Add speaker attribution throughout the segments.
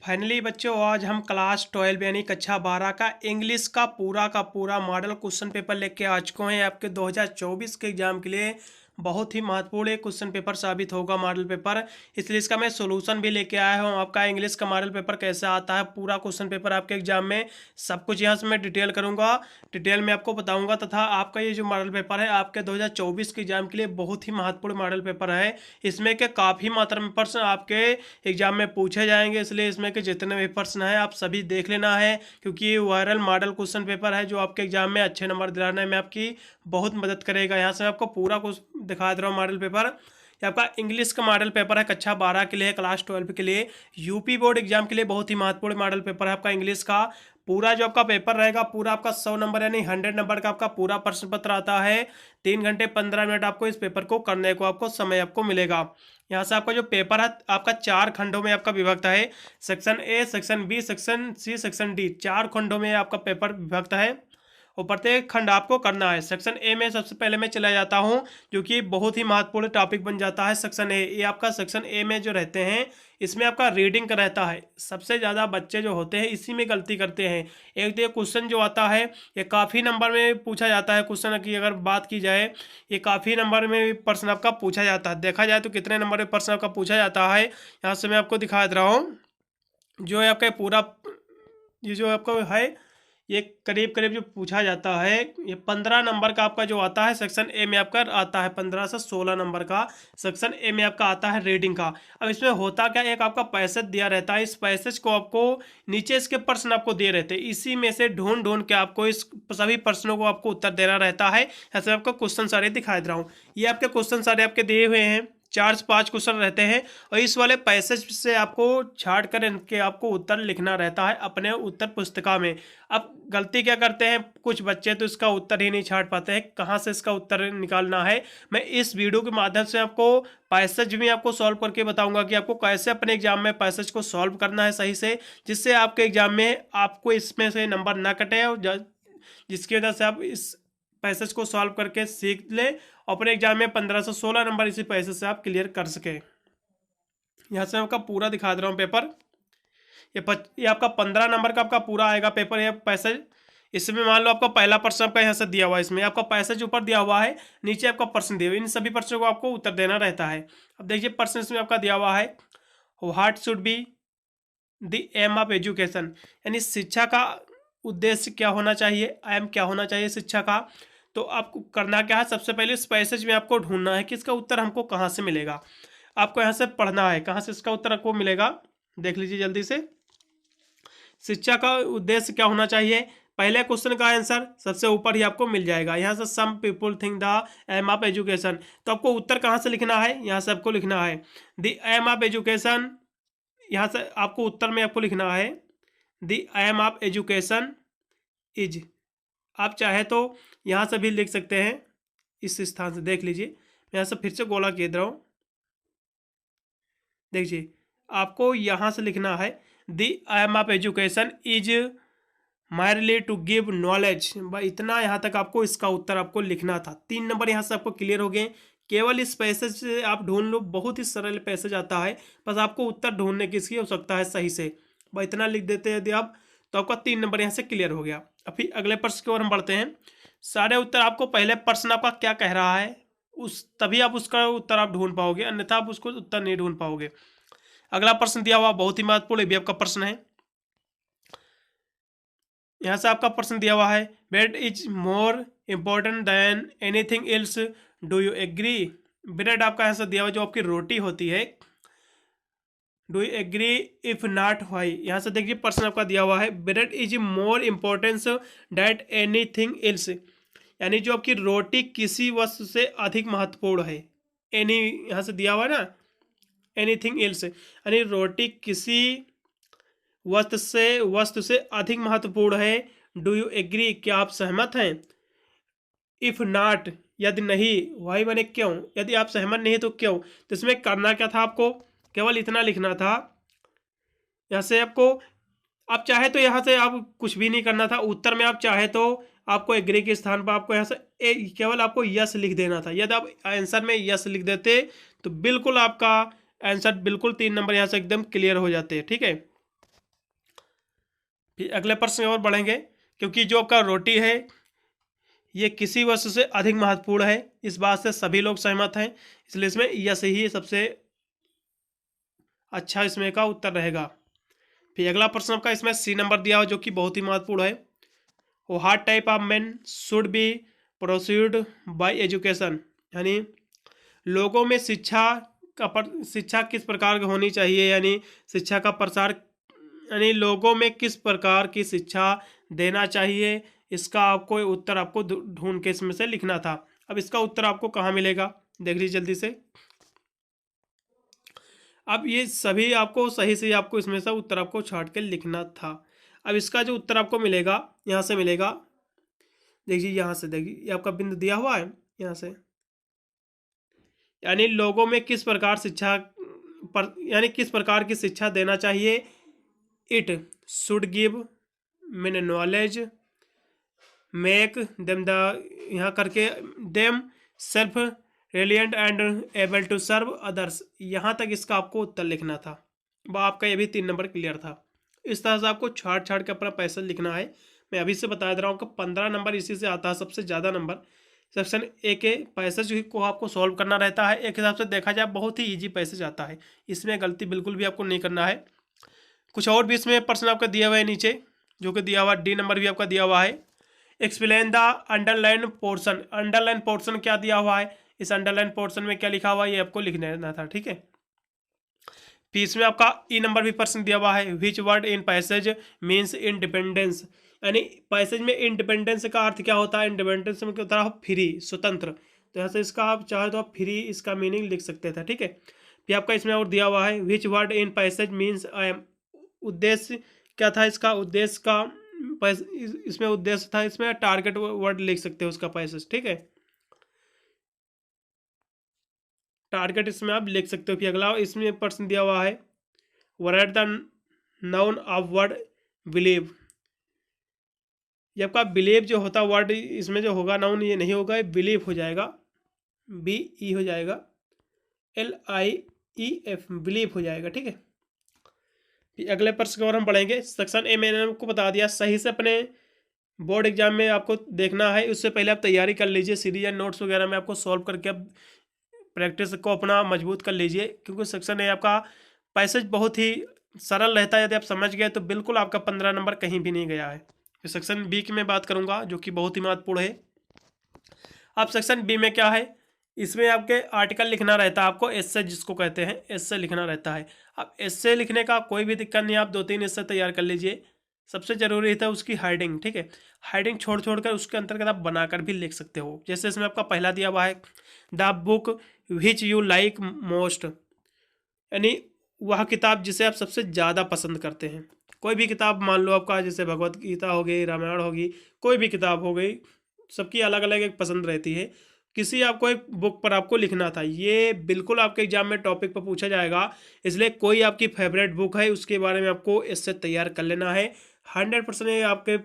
Speaker 1: Finally बच्चों आज हम क्लास 12 यानी कक्षा 12 का इंग्लिश का पूरा मॉडल क्वेश्चन पेपर लेके आ चुके हैं। आपके 2024 के एग्जाम के लिए बहुत ही महत्वपूर्ण एक क्वेश्चन पेपर साबित होगा मॉडल पेपर। इसलिए इसका मैं सोल्यूशन भी लेके आया हूँ। आपका इंग्लिश का मॉडल पेपर कैसे आता है, पूरा क्वेश्चन पेपर आपके एग्जाम में सब कुछ यहाँ से मैं डिटेल करूँगा, डिटेल में आपको बताऊँगा। तथा आपका ये जो मॉडल पेपर है आपके 2024 के एग्जाम के लिए बहुत ही महत्वपूर्ण मॉडल पेपर है। इसमें के काफ़ी मात्रा में प्रश्न आपके एग्जाम में पूछे जाएंगे, इसलिए इसमें के जितने भी प्रश्न हैं आप सभी देख लेना है, क्योंकि ये वायरल मॉडल क्वेश्चन पेपर है जो आपके एग्जाम में अच्छे नंबर दिलाने में आपकी बहुत मदद करेगा। यहाँ से मैं आपको पूरा कुछ दिखा दे रहा हूँ मॉडल पेपर। ये आपका इंग्लिश का मॉडल पेपर है, कक्षा 12 के लिए, क्लास 12 के लिए, यूपी बोर्ड एग्जाम के लिए बहुत ही महत्वपूर्ण मॉडल पेपर है आपका इंग्लिश का। पूरा जो आपका पेपर रहेगा पूरा आपका 100 नंबर यानी 100 नंबर का आपका पूरा प्रश्न पत्र आता है। 3 घंटे 15 मिनट आपको इस पेपर को करने को आपको समय आपको मिलेगा। यहाँ से आपका जो पेपर है आपका 4 खंडों में आपका विभक्त है। Section A, section B, section C, section D, 4 खंडों में आपका पेपर विभक्त है और प्रत्येक खंड आपको करना है। सेक्शन ए में सबसे पहले मैं चला जाता हूं, जो कि बहुत ही महत्वपूर्ण टॉपिक बन जाता है। सेक्शन ए, ये आपका सेक्शन ए में जो रहते हैं इसमें आपका रीडिंग का रहता है। सबसे ज़्यादा बच्चे जो होते हैं इसी में गलती करते हैं। एक तो ये क्वेश्चन जो आता है ये काफ़ी नंबर में पूछा जाता है। क्वेश्चन की अगर बात की जाए ये काफ़ी नंबर में प्रश्न आपका पूछा जाता है। देखा जाए तो कितने नंबर में प्रश्न आपका पूछा जाता है, यहाँ से मैं आपको दिखा दे रहा हूँ। जो है आपका पूरा ये जो आपका है ये करीब करीब जो पूछा जाता है ये 15 नंबर का आपका जो आता है सेक्शन ए में आपका आता है। 15 से 16 नंबर का सेक्शन ए में आपका आता है रीडिंग का। अब इसमें होता क्या, एक आपका पैसेज दिया रहता है, इस पैसेज को आपको नीचे इसके प्रश्न आपको दिए रहते हैं, इसी में से ढूंढ ढूंढ के आपको इस सभी प्रश्नों को आपको उत्तर देना रहता है। ऐसे आपको क्वेश्चन सारे दिखाई दे रहा हूँ। ये आपके क्वेश्चन सारे आपके दिए हुए हैं, 4 से 5 क्वेश्चन रहते हैं और इस वाले पैसेज से आपको छाट कर इनके आपको उत्तर लिखना रहता है अपने उत्तर पुस्तिका में। अब गलती क्या करते हैं कुछ बच्चे, तो इसका उत्तर ही नहीं छाट पाते हैं, कहाँ से इसका उत्तर निकालना है। मैं इस वीडियो के माध्यम से आपको पैसेज भी आपको सॉल्व करके बताऊंगा कि आपको कैसे अपने एग्जाम में पैसेज को सॉल्व करना है सही से, जिससे आपके एग्जाम में आपको इसमें से नंबर ना कटे और जिसकी वजह से आप इस पैसेज को सॉल्व करके सीख ले अपने एग्जाम में 15 से 16 नंबर इसी पैसेज से आप क्लियर कर सके। यहाँ से आपका पूरा दिखा दे रहा हूँ पेपर। ये आपका 15 नंबर का आपका पूरा आएगा पेपर, ये पैसेज। इसमें मान लो आपका पहला प्रश्न आपका यहाँ से दिया हुआ है, इसमें आपका पैसेज ऊपर दिया हुआ है, नीचे आपका प्रश्न दिया हुआ है, इन सभी प्रश्नों को आपको उत्तर देना रहता है। अब देखिए प्रश्न इसमें आपका दिया हुआ है, what should be the aim of education, यानी शिक्षा का उद्देश्य क्या होना चाहिए, एम क्या होना चाहिए शिक्षा का। तो आपको करना क्या है, सबसे पहले इस पैसेज में आपको ढूंढना है कि इसका उत्तर हमको कहाँ से मिलेगा। आपको यहाँ से पढ़ना है कहाँ से इसका उत्तर आपको मिलेगा, देख लीजिए जल्दी से। शिक्षा का उद्देश्य क्या होना चाहिए, पहले क्वेश्चन का आंसर सबसे ऊपर ही आपको मिल जाएगा। यहाँ से some people think the aim of education, तो आपको उत्तर कहाँ से लिखना है, यहाँ से आपको लिखना है द एम ऑफ एजुकेशन। यहाँ से आपको उत्तर में आपको लिखना है the aim of education is. आप चाहे तो यहाँ से भी लिख सकते हैं, इस स्थान से देख लीजिए। मैं यहाँ से फिर से गोला खेद रहा हूँ, देखिए आपको यहाँ से लिखना है the aim of education is merely to give knowledge. भाई इतना यहाँ तक आपको इसका उत्तर आपको लिखना था। 3 नंबर यहाँ से आपको क्लियर हो गए। केवल इस पैसेज से आप ढूंढ लो, बहुत ही सरल पैसेज आता है, बस आपको उत्तर ढूंढने की इसकी आवश्यकता है सही से। भाई इतना लिख देते हैं यदि आप, तो आपका 3 नंबर यहाँ से क्लियर हो गया। अब फिर अगले प्रश्न की ओर हम बढ़ते हैं। सारे उत्तर आपको पहले प्रश्न आपका क्या कह रहा है उस तभी आप उसका उत्तर आप ढूंढ पाओगे, अन्यथा आप उसको उत्तर नहीं ढूंढ पाओगे। अगला प्रश्न दिया हुआ बहुत ही महत्वपूर्ण भी आपका प्रश्न है। यहाँ से आपका प्रश्न दिया हुआ है, bread is more important than anything else, do you agree. Bread आपका यहाँ से दिया हुआ जो आपकी रोटी होती है, do you agree, if not why. यहाँ से देखिए प्रश्न आपका दिया हुआ है, bread is more importance that anything else, यानी जो आपकी रोटी किसी वस्तु से अधिक महत्वपूर्ण है। एनी यहाँ से दिया हुआ है ना, एनीथिंग एल्स यानी रोटी किसी वस्तु से अधिक महत्वपूर्ण है। डू यू एग्री, क्या आप सहमत हैं। इफ नॉट यदि नहीं, वाई बने क्यों, यदि आप सहमत नहीं तो क्यों। तो इसमें करना क्या था, आपको केवल इतना लिखना था। यहाँ से आपको आप चाहे तो यहाँ से आप कुछ भी नहीं करना था, उत्तर में आप चाहे तो आपको एग्री के स्थान पर आपको यहाँ से केवल आपको यस लिख देना था। यदि आप आंसर में यस लिख देते तो बिल्कुल आपका आंसर बिल्कुल 3 नंबर यहाँ से एकदम क्लियर हो जाते हैं। ठीक है, फिर अगले प्रश्न और बढ़ेंगे, क्योंकि जो आपका रोटी है ये किसी वस्तु से अधिक महत्वपूर्ण है, इस बात से सभी लोग सहमत हैं, इसलिए इसमें यस ही सबसे अच्छा इसमें का उत्तर रहेगा। फिर अगला प्रश्न आपका इसमें सी नंबर दिया हुआ, जो कि बहुत ही महत्वपूर्ण है। What type of man should be proceed bye education, यानी लोगों में शिक्षा किस प्रकार की होनी चाहिए, यानी शिक्षा का प्रसार, यानी लोगों में किस प्रकार की शिक्षा देना चाहिए, इसका आपको उत्तर आपको ढूंढ के इसमें से लिखना था। अब इसका उत्तर आपको कहाँ मिलेगा, देख लीजिए जल्दी से। अब ये सभी आपको सही से आपको इसमें से उत्तर आपको छाट के लिखना था। अब इसका जो उत्तर आपको मिलेगा यहाँ से मिलेगा, देखिए यहाँ से, देखिए ये आपका बिंदु दिया हुआ है यहाँ से, यानी लोगों में किस प्रकार यानी किस प्रकार की शिक्षा देना चाहिए। It should give mean knowledge, make them the, यहाँ करके them self reliant and able to serve others, यहाँ तक इसका आपको उत्तर लिखना था। वह आपका ये भी 3 नंबर क्लियर था। इस तरह से आपको छाट छाट के अपना पैसेज लिखना है। मैं अभी से बता दे रहा हूँ कि 15 नंबर इसी से आता है, सबसे ज़्यादा नंबर सेक्शन ए के पैसेज को आपको सॉल्व करना रहता है। एक हिसाब से देखा जाए बहुत ही ईजी पैसेज आता है, इसमें गलती बिल्कुल भी आपको नहीं करना है। कुछ और भी इसमें प्रश्न आपका दिया हुआ है नीचे, जो कि दिया हुआ डी नंबर भी आपका दिया हुआ है। Explain the underline portion, underline portion क्या दिया हुआ है, इस अंडरलाइन पोर्शन में क्या लिखा हुआ है ये आपको लिखना रहना था, ठीक है। फिर इसमें आपका ई नंबर भी प्रश्न दिया हुआ है। Which word in passage means independence, यानी पैसेज में इंडिपेंडेंस का अर्थ क्या होता है, इंडिपेंडेंस में क्या होता है, फ्री, स्वतंत्र। तो यहाँ से इसका आप चाहे तो आप फ्री इसका मीनिंग लिख सकते थे, ठीक है। फिर आपका इसमें और दिया हुआ है which word in passage means I am, उद्देश्य क्या था इसका, उद्देश्य का इसमें उद्देश्य था, इसमें टारगेट वर्ड लिख सकते हो उसका पैसेज, ठीक है। टारगेट इसमें आप लिख सकते हो। फिर अगला इसमें प्रश्न दिया हुआ है right the noun of word believe, ये आपका बिलीव जो होता वर्ड इसमें जो होगा नाउन ये नहीं होगा, ये बिलीव हो जाएगा, BE हो जाएगा, LIEF, बिलीव हो जाएगा, ठीक है। फिर अगले प्रश्न की ओर हम पढ़ेंगे। सेक्शन ए मैंने आपको बता दिया, सही से अपने बोर्ड एग्जाम में आपको देखना है, उससे पहले आप तैयारी कर लीजिए, सीरीज या नोट्स वगैरह में आपको सॉल्व करके आप प्रैक्टिस को अपना मजबूत कर लीजिए, क्योंकि सेक्शन ए आपका पैसेज बहुत ही सरल रहता है। यदि आप समझ गए तो बिल्कुल आपका 15 नंबर कहीं भी नहीं गया है। फिर सेक्शन बी की मैं बात करूंगा, जो कि बहुत ही महत्वपूर्ण है। अब सेक्शन बी में क्या है, इसमें आपके आर्टिकल लिखना रहता है, आपको एस्से जिसको कहते हैं एस्से लिखना रहता है। अब एस्से लिखने का कोई भी दिक्कत नहीं, आप 2-3 एस्से तैयार कर लीजिए। सबसे जरूरी था उसकी हेडिंग, ठीक है। हेडिंग छोड़ छोड़ कर उसके अंतर्गत आप बनाकर भी लिख सकते हो। जैसे इसमें आपका पहला दिया हुआ है the book which you like most, यानी वह किताब जिसे आप सबसे ज़्यादा पसंद करते हैं। कोई भी किताब मान लो आपका, जैसे भगवत गीता हो गई, रामायण होगी, कोई भी किताब हो गई, सबकी अलग अलग एक पसंद रहती है। किसी आपको एक बुक पर आपको लिखना था, ये बिल्कुल आपके एग्जाम में टॉपिक पर पूछा जाएगा, इसलिए कोई आपकी फेवरेट बुक है उसके बारे में आपको इससे तैयार कर लेना है। 100% आपके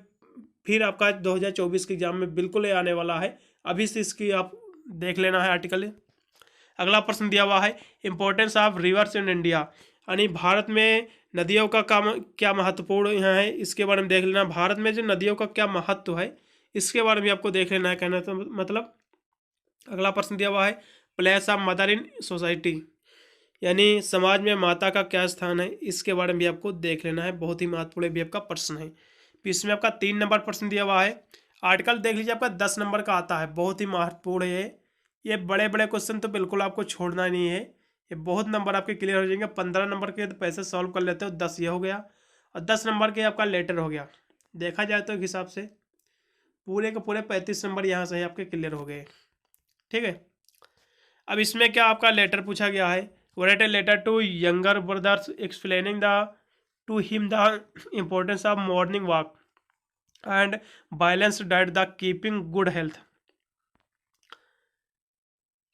Speaker 1: फिर आपका 2024 के एग्जाम में बिल्कुल ये आने वाला है, अभी से इसकी आप देख लेना है आर्टिकल। अगला प्रश्न दिया हुआ है importance of reverse in India, यानी भारत में नदियों का क्या महत्वपूर्ण यहाँ है, इसके बारे में देख लेना। भारत में जो नदियों का क्या महत्व है इसके बारे में आपको देख लेना है, कहना तो मतलब। अगला प्रश्न दिया हुआ है place of mother in society, यानी समाज में माता का क्या स्थान है, इसके बारे में भी आपको देख लेना है, बहुत ही महत्वपूर्ण भी आपका प्रश्न है। फिर इसमें आपका 3 नंबर प्रश्न दिया हुआ है। आर्टिकल देख लीजिए आपका 10 नंबर का आता है, बहुत ही महत्वपूर्ण है ये बड़े बड़े क्वेश्चन तो बिल्कुल आपको छोड़ना नहीं है, ये बहुत नंबर आपके क्लियर हो जाएंगे। 15 नंबर के तो पैसे सॉल्व कर लेते हो, 10 ये हो गया, और 10 नंबर के आपका लेटर हो गया। देखा जाए तो एक हिसाब से पूरे के पूरे 35 नंबर यहाँ से आपके क्लियर हो गए, ठीक है। अब इसमें क्या आपका लेटर पूछा गया है, write a letter to younger brothers explaining the to him the importance of morning walk and balance diet the keeping good health,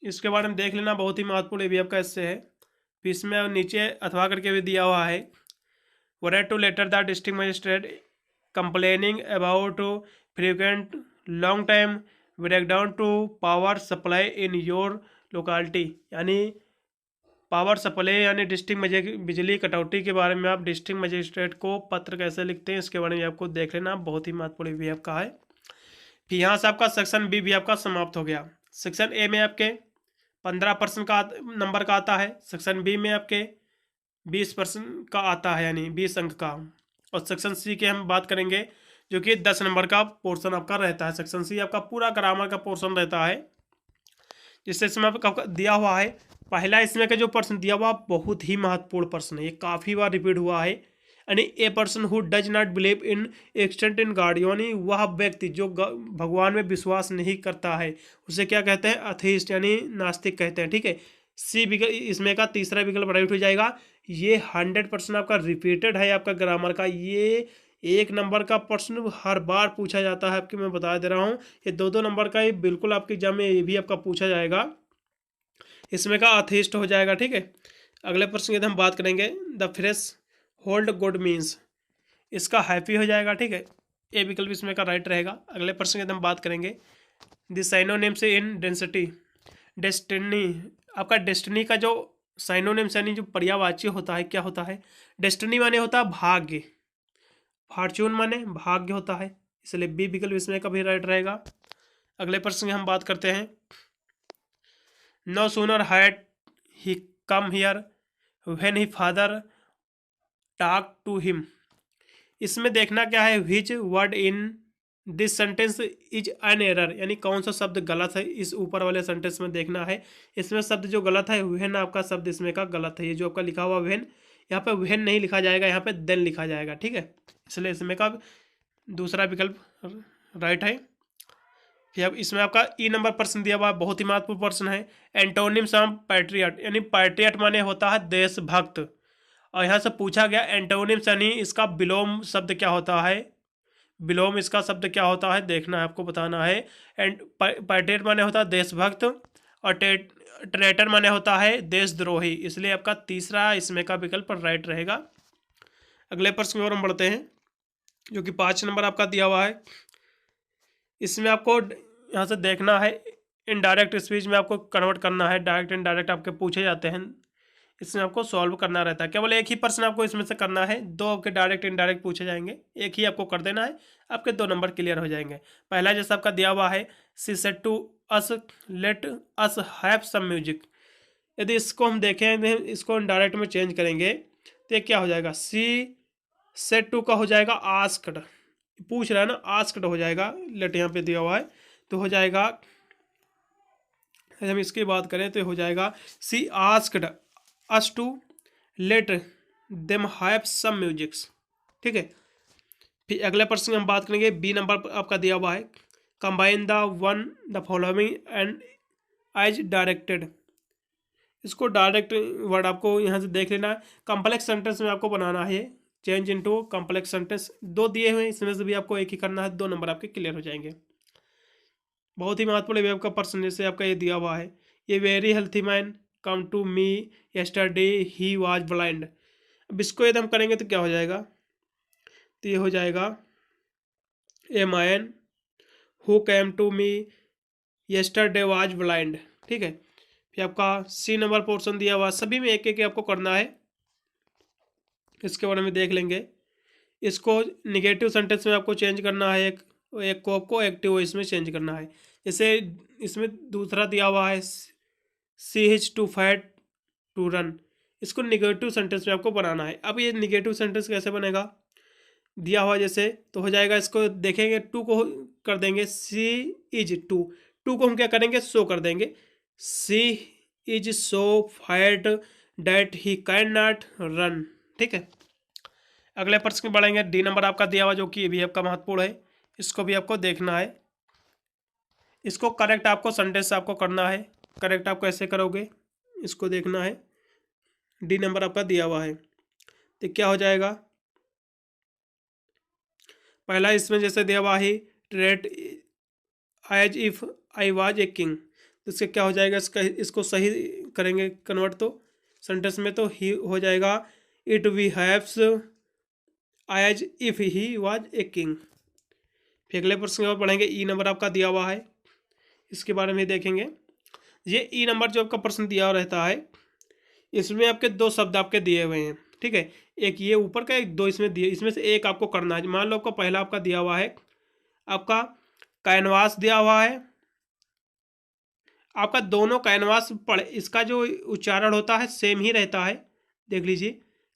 Speaker 1: इसके बारे में देख लेना, बहुत ही महत्वपूर्ण भी आपका इससे है। फिर इसमें नीचे अथवा करके भी दिया हुआ है write to letter the district magistrate complaining about frequent long time breakdown to power supply in your locality, यानी पावर सप्लाई यानी डिस्ट्रिक्ट बिजली कटौती के बारे में आप डिस्ट्रिक्ट मजिस्ट्रेट को पत्र कैसे लिखते हैं इसके बारे में आपको देख लेना, बहुत ही महत्वपूर्ण भी आपका है। फिर यहाँ से आपका सेक्शन बी भी आपका समाप्त हो गया। सेक्शन ए में आपके 15% का नंबर का आता है, सेक्शन बी में आपके 20% का आता है यानी 20 अंक का, और सेक्शन सी के हम बात करेंगे जो कि 10 नंबर का पोर्शन आपका रहता है। सेक्शन सी आपका पूरा ग्रामर का पोर्शन रहता है, जिससे इसमें आपका दिया हुआ है पहला इसमें का जो प्रश्न दिया हुआ बहुत ही महत्वपूर्ण प्रश्न है, ये काफ़ी बार रिपीट हुआ है। यानी a person who does not believe in extent in God, यानी वह व्यक्ति जो भगवान में विश्वास नहीं करता है उसे क्या कहते हैं, अथेइस्ट यानी नास्तिक कहते हैं। ठीक है, सी विकल्प इसमें का तीसरा विकल्प राइट हो जाएगा। ये 100% आपका रिपीटेड है आपका ग्रामर का, ये 1 नंबर का प्रश्न हर बार पूछा जाता है आपकी, मैं बता दे रहा हूँ। ये 2-2 नंबर का, ये बिल्कुल आपके एग्जाम में ये भी आपका पूछा जाएगा, इसमें का अथेइस्ट हो जाएगा। ठीक है, अगले प्रश्न की हम बात करेंगे। The fresh hold good means, इसका हैप्पी हो जाएगा। ठीक है, ए विकल्प इसमें का राइट रहेगा। अगले प्रश्न की हम बात करेंगे। The synonyms in density, destiny, आपका डेस्टिनी का जो साइनोनिम्स यानी जो पर्यायवाची होता है क्या होता है, डेस्टिनी माने होता है भाग्य, फॉर्च्यून माने भाग्य होता है, इसलिए बी विकल्प इसमें का भी राइट रहेगा। अगले प्रश्न की हम बात करते हैं। No sooner had he come here when he father talk to him, इसमें देखना क्या है, which word in this sentence is an error, यानी कौन सा शब्द गलत है इस ऊपर वाले सेंटेंस में देखना है। इसमें शब्द जो गलत है व्हेन आपका शब्द इसमें का गलत है, ये जो आपका लिखा हुआ व्हेन, यहाँ पे व्हेन नहीं लिखा जाएगा, यहाँ पे देन लिखा जाएगा। ठीक है, इसलिए इसमें का दूसरा विकल्प राइट है। फिर अब इसमें आपका ई नंबर प्रश्न दिया हुआ बहुत ही महत्वपूर्ण प्रश्न है। एंटोनिम्स ऑफ पैट्रियट, यानी पैट्रियट माने होता है देशभक्त, और यहाँ से पूछा गया एंटोनिम्स यानी इसका विलोम शब्द क्या होता है, विलोम इसका शब्द क्या होता है देखना है आपको, बताना है। एंड पैट्रियट माने होता है देशभक्त, और ट्रेटर माने होता है देशद्रोही, इसलिए आपका तीसरा इसमें का विकल्प राइट रहेगा। अगले प्रश्न की ओर हम बढ़ते हैं, जो कि 5 नंबर आपका दिया हुआ है। इसमें आपको यहाँ से देखना है इनडायरेक्ट स्पीच में आपको कन्वर्ट करना है, डायरेक्ट इनडायरेक्ट आपके पूछे जाते हैं, इसमें आपको सॉल्व करना रहता है। केवल एक ही प्रश्न आपको इसमें से करना है, 2 आपके डायरेक्ट इनडायरेक्ट पूछे जाएंगे, एक ही आपको कर देना है, आपके 2 नंबर क्लियर हो जाएंगे। पहला जैसा आपका दिया हुआ है, she said to us let us have some music, यदि इसको हम देखें, इसको इनडायरेक्ट में चेंज करेंगे तो क्या हो जाएगा, सी सेड टू का हो जाएगा आस्क्ड, पूछ रहा है ना, आस्क्ड हो जाएगा, लेट यहाँ पे दिया हुआ है तो हो जाएगा, हम इसकी बात करें तो हो जाएगा she asked us to let them have some musics. ठीक है, फिर अगले प्रश्न की हम बात करेंगे। बी नंबर आपका दिया हुआ है, combine the following and as directed, इसको डायरेक्ट वर्ड आपको यहाँ से देख लेना है। कॉम्प्लेक्स सेंटेंस में आपको बनाना है, चेंज इनटू कॉम्प्लेक्स सेंटेंस, 2 दिए हुए हैं, इसमें से भी आपको एक ही करना है, 2 नंबर आपके क्लियर हो जाएंगे। बहुत ही महत्वपूर्ण वेब का प्रश्न जैसे आपका ये दिया हुआ है, ये very healthy man come to me yesterday he was blind, अब इसको यदि हम करेंगे तो क्या हो जाएगा, तो ये हो जाएगा a man who came to me yesterday was blind. ठीक है, फिर आपका सी नंबर पोर्शन दिया हुआ, सभी में एक एक आपको करना है, इसके बारे में देख लेंगे। इसको निगेटिव सेंटेंस में आपको चेंज करना है, एक को आपको एक्टिव इसमें चेंज करना है। जैसे इसमें दूसरा दिया हुआ है she is too fat to run, इसको निगेटिव सेंटेंस में आपको बनाना है। अब ये निगेटिव सेंटेंस कैसे बनेगा, दिया हुआ जैसे तो हो जाएगा, इसको देखेंगे, टू को कर देंगे सी इज टू, टू को हम क्या करेंगे सो कर देंगे, she is so fat that he can not run. ठीक है, अगले प्रश्न में बढ़ेंगे। डी नंबर आपका दिया हुआ जो कि ये भी आपका महत्वपूर्ण है, इसको भी आपको देखना है, इसको करेक्ट आपको सेंटेंस आपको करना है। करेक्ट आप कैसे करोगे इसको देखना है। डी नंबर आपका दिया हुआ है तो क्या हो जाएगा, पहला इसमें जैसे दिया हुआ है treat as if I was a king, तो इससे क्या हो जाएगा, इसको सही करेंगे कन्वर्ट तो सेंटेंस में, तो ही हो जाएगा it we haves as if he was a king. फिर अगले प्रश्न और पढ़ेंगे। ई नंबर आपका दिया हुआ है, इसके बारे में देखेंगे। ये ई नंबर जो आपका प्रश्न दिया रहता है, इसमें आपके दो शब्द आपके दिए हुए हैं, ठीक है, एक ये ऊपर का, एक दो इसमें दिए, इसमें से एक आपको करना है। मान लो आपका पहला आपका दिया हुआ है, आपका कैनवास दिया हुआ है, आपका दोनों कैनवास पढ़, इसका जो उच्चारण होता है सेम ही रहता है, देख लीजिए,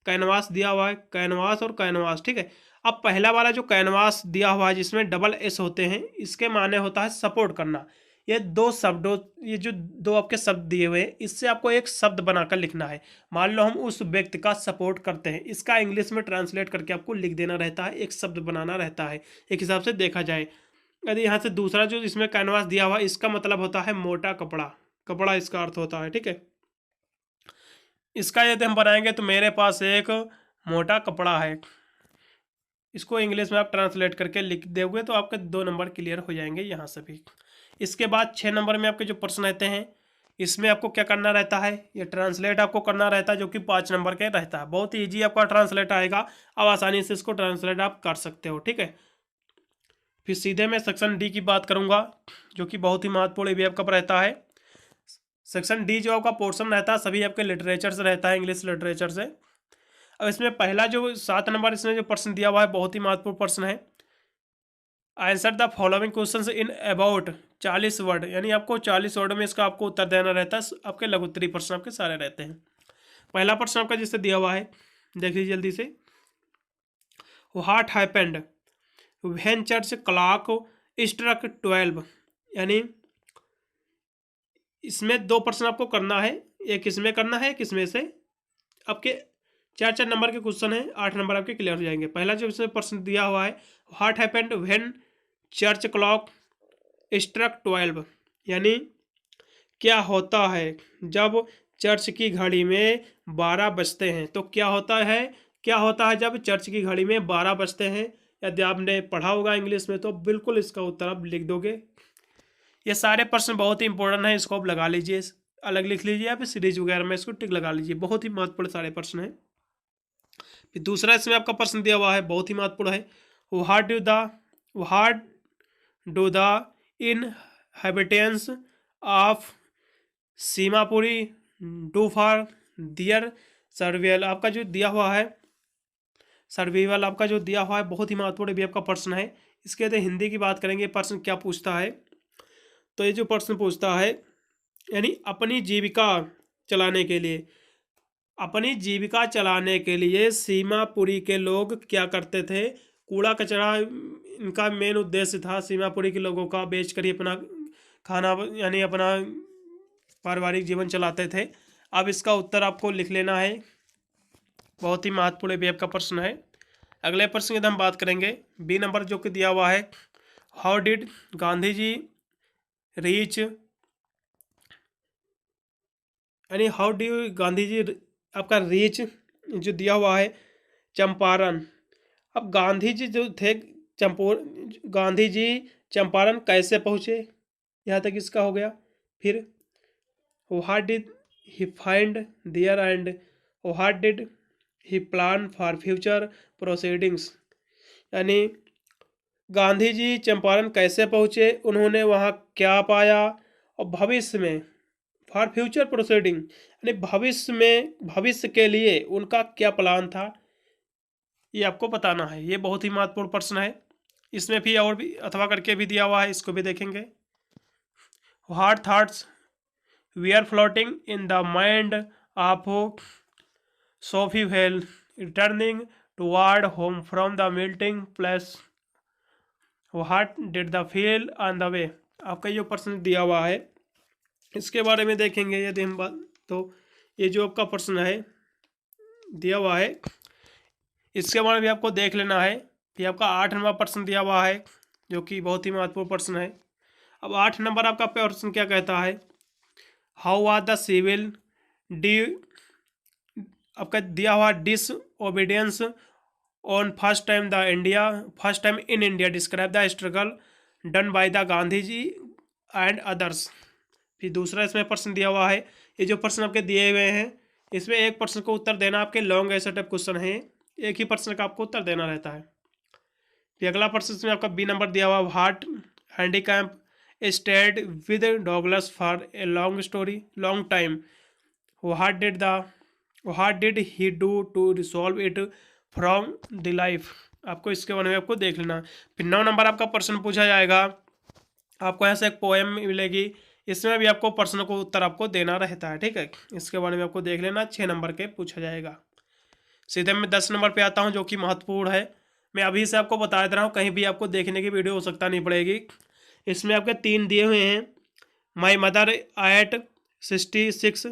Speaker 1: कैनवास दिया हुआ है, कैनवास और कैनवास, ठीक है। अब पहला वाला जो कैनवास दिया हुआ है जिसमें डबल एस होते हैं, इसके माने होता है सपोर्ट करना। ये दो शब्दों, ये जो दो आपके शब्द दिए हुए हैं, इससे आपको एक शब्द बनाकर लिखना है। मान लो हम उस व्यक्ति का सपोर्ट करते हैं, इसका इंग्लिश में ट्रांसलेट करके आपको लिख देना रहता है, एक शब्द बनाना रहता है, एक हिसाब से देखा जाए। यदि यहाँ से दूसरा जो इसमें कैनवास दिया हुआ, इसका मतलब होता है मोटा कपड़ा, कपड़ा इसका अर्थ होता है, ठीक है। इसका यदि हम बनाएंगे तो मेरे पास एक मोटा कपड़ा है, इसको इंग्लिश में आप ट्रांसलेट करके लिख दोगे तो आपके 2 नंबर क्लियर हो जाएंगे यहाँ से भी। इसके बाद 6 नंबर में आपके जो प्रश्न रहते हैं, इसमें आपको क्या करना रहता है, ये ट्रांसलेट आपको करना रहता है, जो कि 5 नंबर के रहता है। बहुत ही ईजी आपका ट्रांसलेट आएगा, अब आसानी से इसको ट्रांसलेट आप कर सकते हो, ठीक है। फिर सीधे मैं सेक्शन डी की बात करूँगा, जो कि बहुत ही महत्वपूर्ण भी आपका रहता है। सेक्शन डी जो आपका पोर्शन रहता है सभी आपके लिटरेचर से रहता है, इंग्लिश लिटरेचर से। अब इसमें पहला जो 7 नंबर इसमें जो प्रश्न दिया हुआ है, बहुत ही महत्वपूर्ण प्रश्न है। Answer the following questions in about 40 word, यानी आपको 40 वर्ड में इसका आपको उत्तर देना रहता है। आपके लघु उत्तरी प्रश्न आपके सारे रहते हैं। पहला प्रश्न आपका जिससे दिया हुआ है, देख लीजिए जल्दी से। What happened when church clock struck 12, यानी इसमें 2 प्रश्न आपको करना है, एक इसमें करना है, एक इसमें से। आपके 4 नंबर के क्वेश्चन है, 8 नंबर आपके क्लियर हो जाएंगे। पहला जो इसमें प्रश्न दिया हुआ है, what happened when church clock struck 12, यानी क्या होता है जब चर्च की घड़ी में 12 बजते हैं। तो क्या होता है, क्या होता है जब चर्च की घड़ी में 12 बजते हैं। यदि आपने पढ़ा होगा इंग्लिश में तो बिल्कुल इसका उत्तर आप लिख दोगे। ये सारे प्रश्न बहुत ही इंपॉर्टेंट है, इसको आप लगा लीजिए, अलग लिख लीजिए या फिर सीरीज वगैरह में इसको टिक लगा लीजिए, बहुत ही महत्वपूर्ण सारे प्रश्न हैं। फिर दूसरा इसमें आपका प्रश्न दिया हुआ है, बहुत ही महत्वपूर्ण है। What do the inhabitants of Seemapuri do for their survival, आपका जो दिया हुआ है सर्विवल, आपका जो दिया हुआ है बहुत ही महत्वपूर्ण भी आपका प्रश्न है। इसके यदि हिंदी की बात करेंगे, प्रश्न क्या पूछता है, तो ये जो प्रश्न पूछता है, यानी अपनी जीविका चलाने के लिए, अपनी जीविका चलाने के लिए सीमापुरी के लोग क्या करते थे। कूड़ा कचरा इनका मेन उद्देश्य था, सीमापुरी के लोगों का बेच कर ही अपना खाना यानी अपना पारिवारिक जीवन चलाते थे। अब इसका उत्तर आपको लिख लेना है, बहुत ही महत्वपूर्ण भी आपका प्रश्न है। अगले प्रश्न की हम बात करेंगे, बी नंबर जो कि दिया हुआ है, how did Gandhi ji reach, यानी हाउ डू गांधी जी आपका रीच जो दिया हुआ है चंपारण। अब गांधी जी जो थे गांधी जी चंपारण कैसे पहुँचे, यहाँ तक इसका हो गया। फिर what did he find there and what did he plan for future proceedings, यानी गांधी जी चंपारण कैसे पहुँचे, उन्होंने वहाँ क्या पाया, और भविष्य में फॉर फ्यूचर प्रोसीडिंग, यानी भविष्य में, भविष्य के लिए उनका क्या प्लान था, ये आपको बताना है। ये बहुत ही महत्वपूर्ण प्रश्न है। इसमें भी और भी अथवा करके भी दिया हुआ है, इसको भी देखेंगे। What thoughts we are floating in the mind of Sophie well returning toward home from the meeting place, what did the feel on the way. आपका जो प्रश्न दिया हुआ है इसके बारे में देखेंगे यदि हम बात, तो ये जो आपका प्रश्न है दिया हुआ है, इसके बारे में भी आपको देख लेना है। कि आपका 8 नंबर प्रश्न दिया हुआ है, जो कि बहुत ही महत्वपूर्ण प्रश्न है। अब 8 नंबर आपका प्रश्न क्या कहता है, how was the civil D, आपका दिया हुआ disobedience on first time in India describe the struggle done by the Gandhi ji and others. फिर दूसरा इसमें प्रश्न दिया हुआ है, ये जो प्रश्न आपके दिए हुए हैं इसमें एक प्रश्न को उत्तर देना, आपके लॉन्ग ऐसे टाइप क्वेश्चन है, एक ही प्रश्न का आपको उत्तर देना रहता है। फिर अगला प्रश्न इसमें आपका बी नंबर दिया हुआ, what handicap stayed with Douglas for a long time, what did the what did he do to resolve it from the life, आपको इसके बारे में आपको देख लेना। फिर 9 नंबर आपका प्रश्न पूछा जाएगा, आपको यहाँ से एक पोएम मिलेगी, इसमें भी आपको प्रश्न को उत्तर आपको देना रहता है, ठीक है। इसके बारे में आपको देख लेना, 6 नंबर के पूछा जाएगा। सीधे मैं 10 नंबर पे आता हूँ जो कि महत्वपूर्ण है। मैं अभी से आपको बता दे रहा हूँ, कहीं भी आपको देखने की वीडियो हो सकता नहीं पड़ेगी। इसमें आपके 3 दिए हुए हैं, माई मदर एट 66,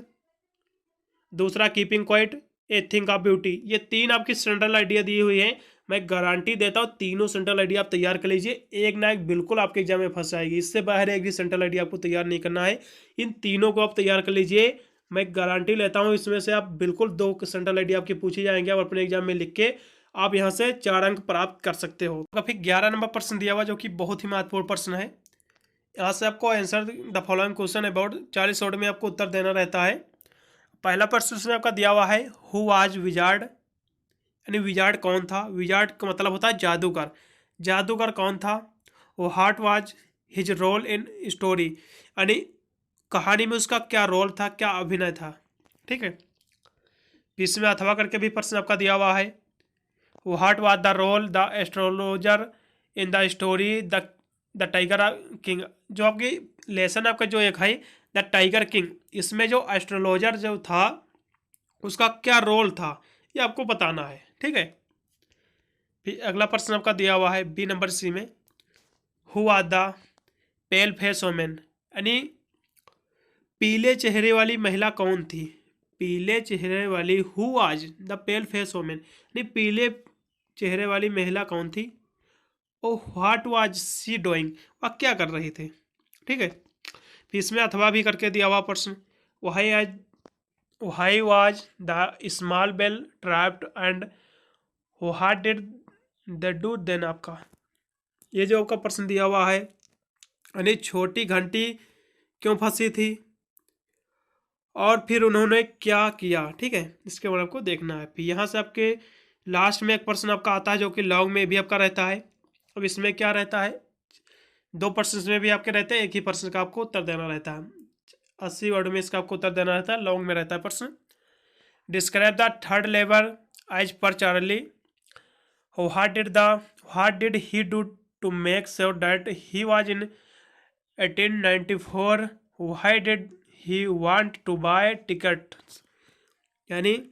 Speaker 1: दूसरा keeping quiet, A think of beauty. ये 3 आपकी सेंट्रल आइडिया दी हुई है। मैं गारंटी देता हूँ तीनों सेंट्रल आइडिया आप तैयार कर लीजिए, एक ना एक बिल्कुल आपके एग्जाम में फंस जाएगी। इससे बाहर एक भी सेंट्रल आइडिया आपको तैयार नहीं करना है, इन तीनों को आप तैयार कर लीजिए। मैं गारंटी लेता हूँ इसमें से आप बिल्कुल 2 सेंट्रल आइडिया आपकी पूछी जाएंगे और अपने एग्जाम में लिख के आप यहाँ से 4 अंक प्राप्त कर सकते हो। तो फिर 11 नंबर प्रश्न दिया हुआ जो कि बहुत ही महत्वपूर्ण प्रश्न है। यहाँ से आपको answer the following question about 40 word में आपको उत्तर देना रहता है। पहला प्रश्न उसमें आपका दिया हुआ है, हु वाज विजार्ड, यानी विजार्ड कौन था। विजार्ड का मतलब होता है जादूगर, जादूगर कौन था। वो what was his role in story, यानी कहानी में उसका क्या रोल था, क्या अभिनय था, ठीक है। इसमें अथवा करके भी प्रश्न आपका दिया हुआ है, what was the role the astrologer in the story the tiger king. जो आपकी लेसन आपका जो एक है द टाइगर किंग, इसमें जो एस्ट्रोलॉजर जो था उसका क्या रोल था ये आपको बताना है, ठीक है। फिर अगला प्रश्न आपका दिया हुआ है बी नंबर सी में, who are the pale face women, यानी पीले चेहरे वाली महिला कौन थी। पीले चेहरे वाली, हु आज द पेल फेस वोमेन, यानी पीले चेहरे वाली महिला कौन थी। Oh what was she doing, वह क्या कर रही थी, ठीक है। फिर इसमें अथवा भी करके दिया हुआ प्रश्न, why was the small bell trapped and what did they do then. आपका ये जो आपका प्रश्न दिया हुआ है, यानी छोटी घंटी क्यों फंसी थी और फिर उन्होंने क्या किया, ठीक है। इसके बारे में आपको देखना है। फिर यहाँ से आपके लास्ट में एक प्रश्न आपका आता है जो कि लॉन्ग में भी आपका रहता है। अब इसमें क्या रहता है, 2 प्रश्न में भी आपके रहते हैं, एक ही प्रश्न का आपको उत्तर देना रहता है। 80 वर्ड में इसका आपको उत्तर देना रहता है, लॉन्ग में रहता है प्रश्न। डिस्क्राइब द थर्ड लेबर as per Charlie, what did he do to make sure that he was in 1894, why did he want to buy ticket. यानी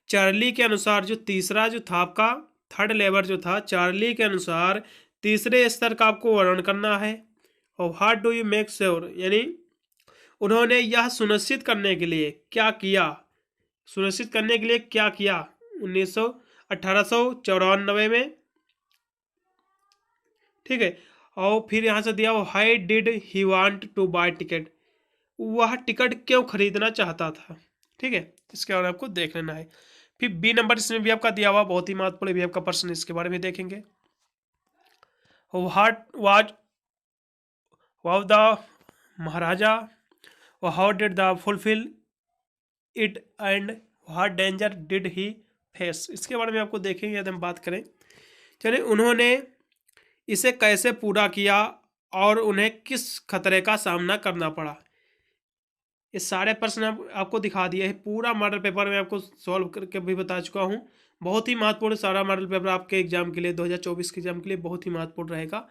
Speaker 1: चार्ली के अनुसार जो तीसरा जो था आपका थर्ड लेबर जो था, चार्ली के अनुसार तीसरे स्तर का आपको वर्णन करना है। और what do you make sure, यानी उन्होंने यह सुनिश्चित करने के लिए क्या किया, सुनिश्चित करने के लिए क्या किया 1894 में, ठीक है। और फिर यहाँ से दिया why did he want to buy ticket, वह टिकट क्यों खरीदना चाहता था, ठीक है। इसके बारे में आपको देख लेना है। फिर बी नंबर इसमें भी आपका दिया हुआ बहुत ही महत्वपूर्ण भी आपका प्रश्न, इसके बारे में देखेंगे। What was was the Maharaja, how did the fulfil it and what danger did he face. इसके बारे में आपको देखेंगे यदि हम बात करें, चलिए उन्होंने इसे कैसे पूरा किया और उन्हें किस खतरे का सामना करना पड़ा। ये सारे प्रश्न आपको दिखा दिए हैं, पूरा मॉडल पेपर में आपको सॉल्व करके भी बता चुका हूँ। बहुत ही महत्वपूर्ण सारा मॉडल पेपर आपके एग्जाम के लिए 2024 के एग्जाम के लिए बहुत ही महत्वपूर्ण रहेगा।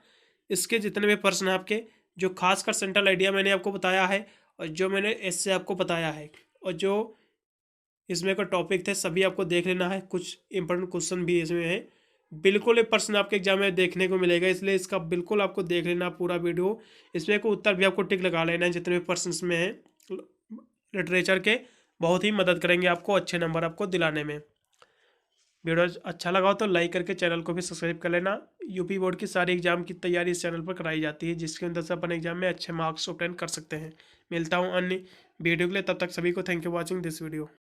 Speaker 1: इसके जितने भी प्रश्न आपके जो खासकर सेंट्रल आइडिया मैंने आपको बताया है और जो मैंने इससे आपको बताया है और जो इसमें का टॉपिक थे सभी आपको देख लेना है। कुछ इंपॉर्टेंट क्वेश्चन भी इसमें है, बिल्कुल ये प्रश्न आपके एग्जाम में देखने को मिलेगा, इसलिए इसका बिल्कुल आपको देख लेना पूरा वीडियो। इसमें को उत्तर भी आपको टिक लगा लेना है, जितने भी प्रश्न इसमें हैं लिटरेचर के बहुत ही मदद करेंगे आपको अच्छे नंबर आपको दिलाने में। वीडियो अच्छा लगा हो तो लाइक करके चैनल को भी सब्सक्राइब कर लेना। यूपी बोर्ड की सारी एग्जाम की तैयारी इस चैनल पर कराई जाती है, जिसके अंदर से अपन एग्जाम में अच्छे मार्क्स ऑब्टेन कर सकते हैं। मिलता हूँ अन्य वीडियो के लिए, तब तक सभी को thank you watching this video.